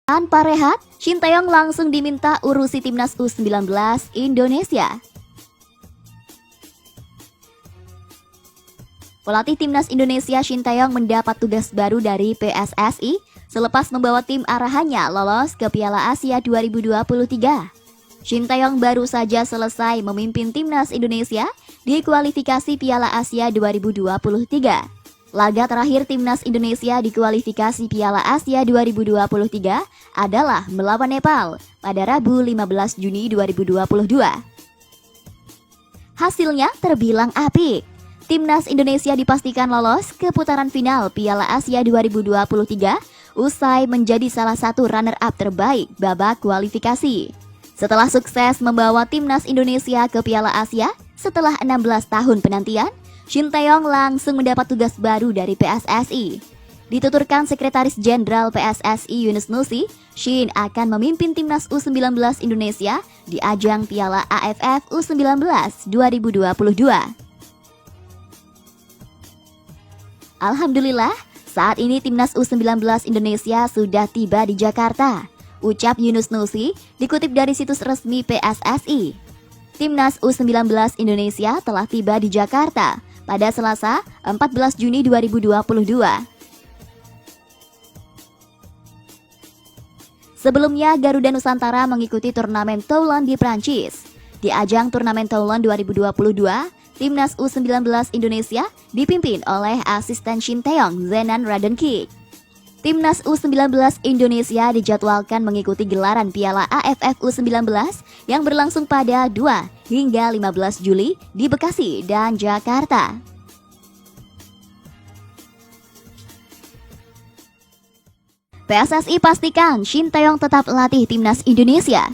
Tanpa rehat, Shin Taeyong langsung diminta urusi timnas U19 Indonesia. Pelatih timnas Indonesia Shin Taeyong mendapat tugas baru dari PSSI selepas membawa tim arahannya lolos ke Piala Asia 2023. Shin Taeyong baru saja selesai memimpin timnas Indonesia di kualifikasi Piala Asia 2023. Laga terakhir timnas Indonesia di kualifikasi Piala Asia 2023 adalah melawan Nepal pada Rabu 15 Juni 2022. Hasilnya terbilang apik. Timnas Indonesia dipastikan lolos ke putaran final Piala Asia 2023 usai menjadi salah satu runner-up terbaik babak kualifikasi. Setelah sukses membawa timnas Indonesia ke Piala Asia setelah 16 tahun penantian, Shin Taeyong langsung mendapat tugas baru dari PSSI. Dituturkan Sekretaris Jenderal PSSI Yunus Nusi, Shin akan memimpin timnas U19 Indonesia di ajang Piala AFF U19 2022. Alhamdulillah, saat ini timnas U19 Indonesia sudah tiba di Jakarta, ucap Yunus Nusi dikutip dari situs resmi PSSI. Timnas U19 Indonesia telah tiba di Jakarta pada Selasa 14 Juni 2022. Sebelumnya, Garuda Nusantara mengikuti turnamen Toulon di Prancis. Di ajang turnamen Toulon 2022, timnas U19 Indonesia dipimpin oleh asisten Shin Taeyong, Zenan Radenkik. Timnas U19 Indonesia dijadwalkan mengikuti gelaran Piala AFF U19 yang berlangsung pada 2 hingga 15 Juli di Bekasi dan Jakarta. PSSI pastikan Shin Taeyong tetap latih timnas Indonesia.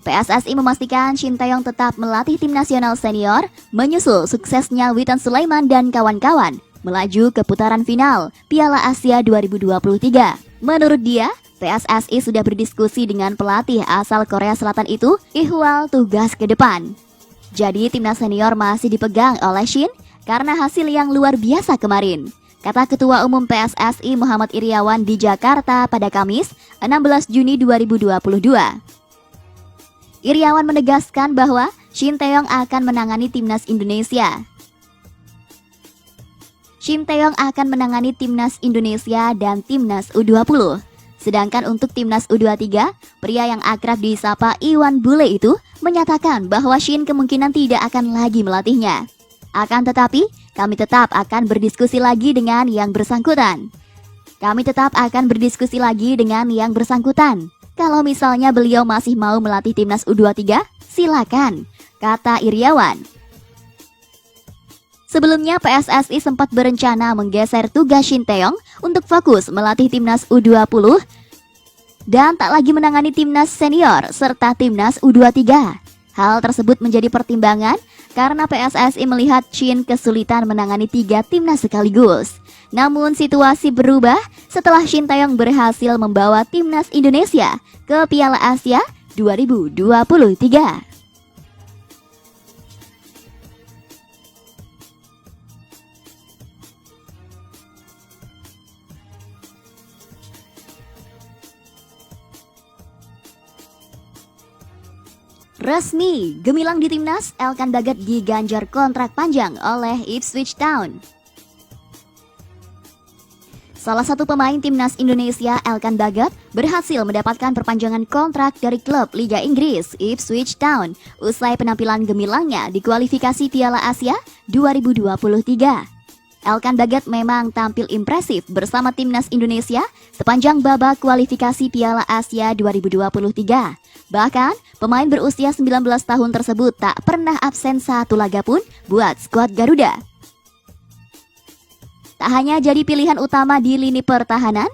PSSI memastikan Shin Taeyong tetap melatih tim nasional senior menyusul suksesnya Witan Sulaiman dan kawan-kawan melaju ke putaran final Piala Asia 2023. Menurut dia, PSSI sudah berdiskusi dengan pelatih asal Korea Selatan itu ihwal tugas ke depan. Jadi timnas senior masih dipegang oleh Shin karena hasil yang luar biasa kemarin, kata Ketua Umum PSSI Muhammad Iriawan di Jakarta pada Kamis 16 Juni 2022. Iriawan menegaskan bahwa Shin Taeyong akan menangani timnas Indonesia. Shin Taeyong akan menangani timnas Indonesia dan timnas U20. Sedangkan untuk timnas U23, pria yang akrab disapa Iwan Bule itu menyatakan bahwa Shin kemungkinan tidak akan lagi melatihnya. Akan tetapi, kami tetap akan berdiskusi lagi dengan yang bersangkutan. Kalau misalnya beliau masih mau melatih timnas U23, silakan, kata Iriawan. Sebelumnya PSSI sempat berencana menggeser tugas Shin Taeyong untuk fokus melatih timnas U20 dan tak lagi menangani timnas senior serta timnas U23. Hal tersebut menjadi pertimbangan karena PSSI melihat Shin kesulitan menangani 3 timnas sekaligus. Namun situasi berubah setelah Shin Taeyong berhasil membawa timnas Indonesia ke Piala Asia 2023. Resmi, gemilang di timnas, Elkan Bagot diganjar kontrak panjang oleh Ipswich Town. Salah satu pemain timnas Indonesia, Elkan Bagot, berhasil mendapatkan perpanjangan kontrak dari klub Liga Inggris Ipswich Town usai penampilan gemilangnya di kualifikasi Piala Asia 2023. Elkan Bagot memang tampil impresif bersama timnas Indonesia sepanjang babak kualifikasi Piala Asia 2023. Bahkan, pemain berusia 19 tahun tersebut tak pernah absen satu laga pun buat skuad Garuda. Tak hanya jadi pilihan utama di lini pertahanan,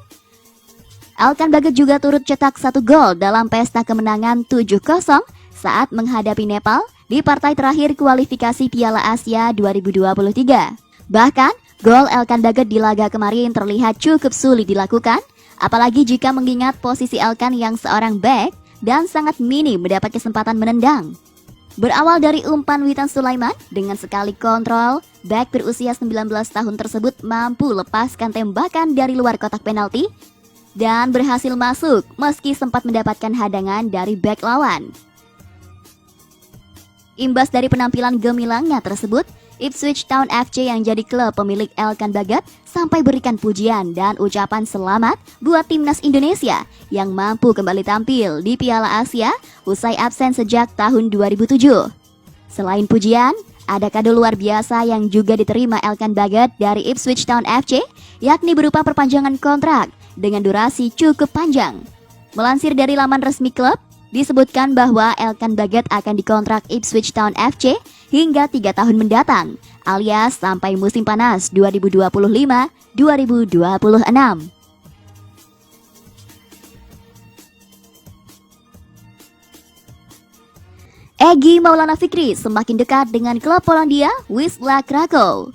Elkan Bagot juga turut cetak 1 gol dalam pesta kemenangan 7-0 saat menghadapi Nepal di partai terakhir kualifikasi Piala Asia 2023. Bahkan, gol Elkan Bagot di laga kemarin terlihat cukup sulit dilakukan, apalagi jika mengingat posisi Elkan yang seorang bek dan sangat minim mendapat kesempatan menendang. Berawal dari umpan Witan Sulaiman dengan sekali kontrol, Bek berusia 19 tahun tersebut mampu lepaskan tembakan dari luar kotak penalti dan berhasil masuk meski sempat mendapatkan hadangan dari bek lawan. Imbas dari penampilan gemilangnya tersebut, Ipswich Town FC yang jadi klub pemilik Elkan Baggett sampai berikan pujian dan ucapan selamat buat timnas Indonesia yang mampu kembali tampil di Piala Asia usai absen sejak tahun 2007. Selain pujian, ada kado luar biasa yang juga diterima Elkan Baggett dari Ipswich Town FC, yakni berupa perpanjangan kontrak dengan durasi cukup panjang. Melansir dari laman resmi klub, disebutkan bahwa Elkan Baggett akan dikontrak Ipswich Town FC hingga 3 tahun mendatang, alias sampai musim panas 2025-2026. Egy Maulana Fikri semakin dekat dengan klub Polandia Wisła Krakow.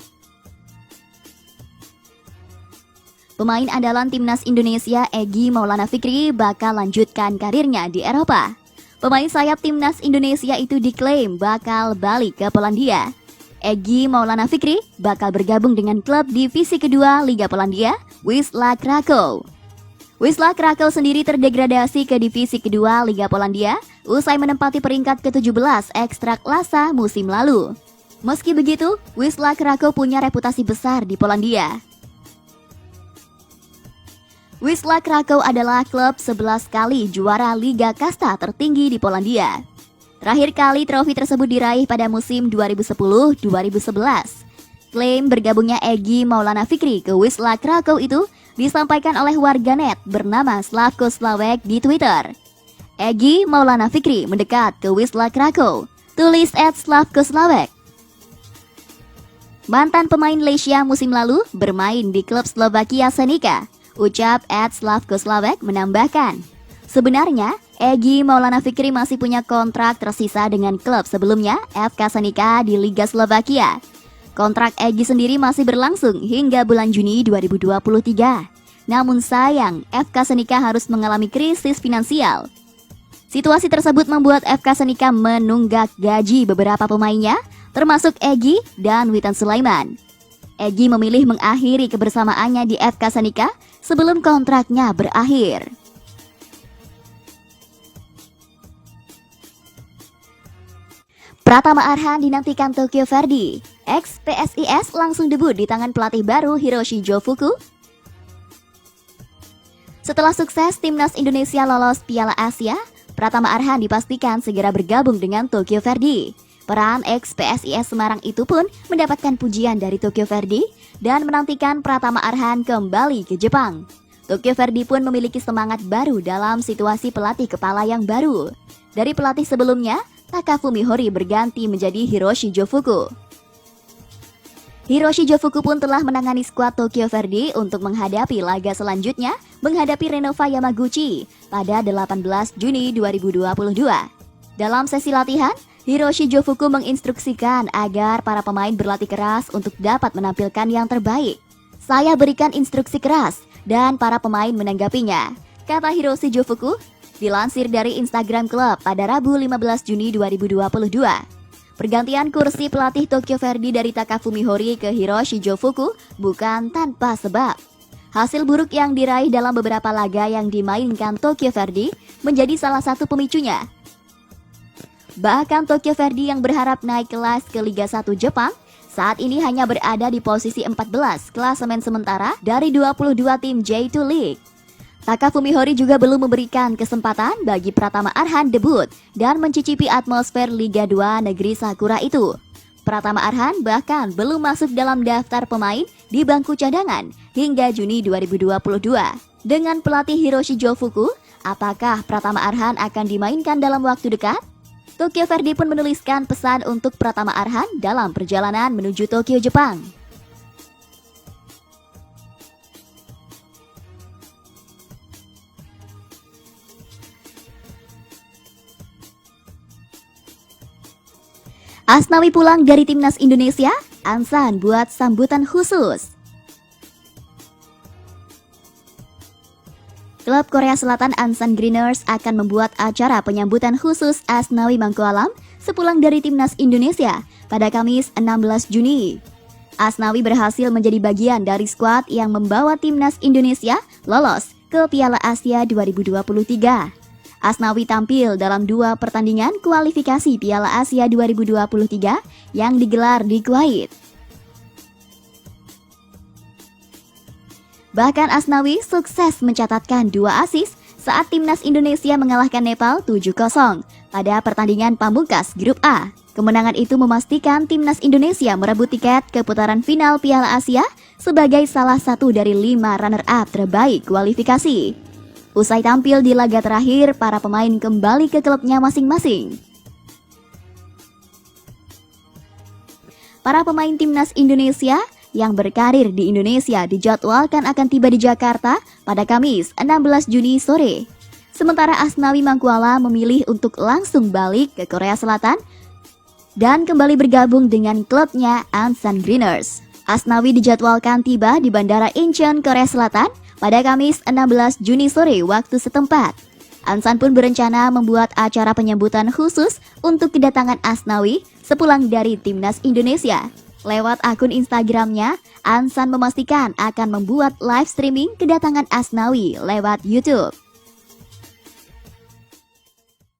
Pemain andalan timnas Indonesia Egy Maulana Fikri bakal lanjutkan karirnya di Eropa. Pemain sayap timnas Indonesia itu diklaim bakal balik ke Polandia. Egy Maulana Fikri bakal bergabung dengan klub divisi kedua Liga Polandia, Wisła Krakow. Wisła Krakow sendiri terdegradasi ke divisi kedua Liga Polandia usai menempati peringkat ke-17 Ekstraklasa musim lalu. Meski begitu, Wisła Krakow punya reputasi besar di Polandia. Wisła Krakow adalah klub 11 kali juara Liga Kasta tertinggi di Polandia. Terakhir kali trofi tersebut diraih pada musim 2010-2011. Klaim bergabungnya Egy Maulana Fikri ke Wisła Krakow itu disampaikan oleh warganet bernama Slavko Slawek di Twitter. Egy Maulana Fikri mendekat ke Wisła Krakow, tulis @Slavko Slawek. Mantan pemain Lechia musim lalu bermain di klub Slovakia Senica, ucap @Slavko Slawek menambahkan. Sebenarnya, Egy Maulana Fikri masih punya kontrak tersisa dengan klub sebelumnya, FK Senica di Liga Slovakia. Kontrak Egy sendiri masih berlangsung hingga bulan Juni 2023. Namun sayang, FK Senica harus mengalami krisis finansial. Situasi tersebut membuat FK Senica menunggak gaji beberapa pemainnya, termasuk Egy dan Witan Sulaiman. Egy memilih mengakhiri kebersamaannya di FK Senica sebelum kontraknya berakhir. Pratama Arhan dinantikan Tokyo Verdy. Ex-PSIS langsung debut di tangan pelatih baru Hiroshi Jofuku. Setelah sukses timnas Indonesia lolos Piala Asia, Pratama Arhan dipastikan segera bergabung dengan Tokyo Verdy. Peran ex-PSIS Semarang itu pun mendapatkan pujian dari Tokyo Verdy dan menantikan Pratama Arhan kembali ke Jepang. Tokyo Verdy pun memiliki semangat baru dalam situasi pelatih kepala yang baru. Dari pelatih sebelumnya, Takafumi Hori berganti menjadi Hiroshi Jofuku. Hiroshi Jofuku pun telah menangani skuad Tokyo Verdy untuk menghadapi laga selanjutnya menghadapi Renova Yamaguchi pada 18 Juni 2022. Dalam sesi latihan, Hiroshi Jofuku menginstruksikan agar para pemain berlatih keras untuk dapat menampilkan yang terbaik. Saya berikan instruksi keras dan para pemain menanggapinya, kata Hiroshi Jofuku, dilansir dari Instagram klub pada Rabu 15 Juni 2022. Pergantian kursi pelatih Tokyo Verdy dari Takafumi Hori ke Hiroshi Jofuku bukan tanpa sebab. Hasil buruk yang diraih dalam beberapa laga yang dimainkan Tokyo Verdy menjadi salah satu pemicunya. Bahkan Tokyo Verdy yang berharap naik kelas ke Liga 1 Jepang saat ini hanya berada di posisi 14 klasemen sementara dari 22 tim J2 League. Takafumi Hori juga belum memberikan kesempatan bagi Pratama Arhan debut dan mencicipi atmosfer Liga 2 negeri Sakura itu. Pratama Arhan bahkan belum masuk dalam daftar pemain di bangku cadangan hingga Juni 2022. Dengan pelatih Hiroshi Jofuku, apakah Pratama Arhan akan dimainkan dalam waktu dekat? Tokyo Verdy pun menuliskan pesan untuk Pratama Arhan dalam perjalanan menuju Tokyo, Jepang. Asnawi pulang dari timnas Indonesia, Ansan buat sambutan khusus. Klub Korea Selatan Ansan Greeners akan membuat acara penyambutan khusus Asnawi Mangkualam sepulang dari timnas Indonesia pada Kamis 16 Juni. Asnawi berhasil menjadi bagian dari skuad yang membawa timnas Indonesia lolos ke Piala Asia 2023. Asnawi tampil dalam 2 pertandingan kualifikasi Piala Asia 2023 yang digelar di Kuwait. Bahkan Asnawi sukses mencatatkan 2 assist saat timnas Indonesia mengalahkan Nepal 7-0 pada pertandingan pamungkas Grup A. Kemenangan itu memastikan timnas Indonesia merebut tiket ke putaran final Piala Asia sebagai salah satu dari 5 runner-up terbaik kualifikasi. Usai tampil di laga terakhir, para pemain kembali ke klubnya masing-masing. Para pemain timnas Indonesia yang berkarir di Indonesia dijadwalkan akan tiba di Jakarta pada Kamis 16 Juni sore. Sementara Asnawi Mangkuala memilih untuk langsung balik ke Korea Selatan dan kembali bergabung dengan klubnya Ansan Greeners. Asnawi dijadwalkan tiba di Bandara Incheon, Korea Selatan pada Kamis 16 Juni sore waktu setempat. Ansan pun berencana membuat acara penyambutan khusus untuk kedatangan Asnawi sepulang dari timnas Indonesia. Lewat akun Instagramnya, Ansan memastikan akan membuat live streaming kedatangan Asnawi lewat YouTube.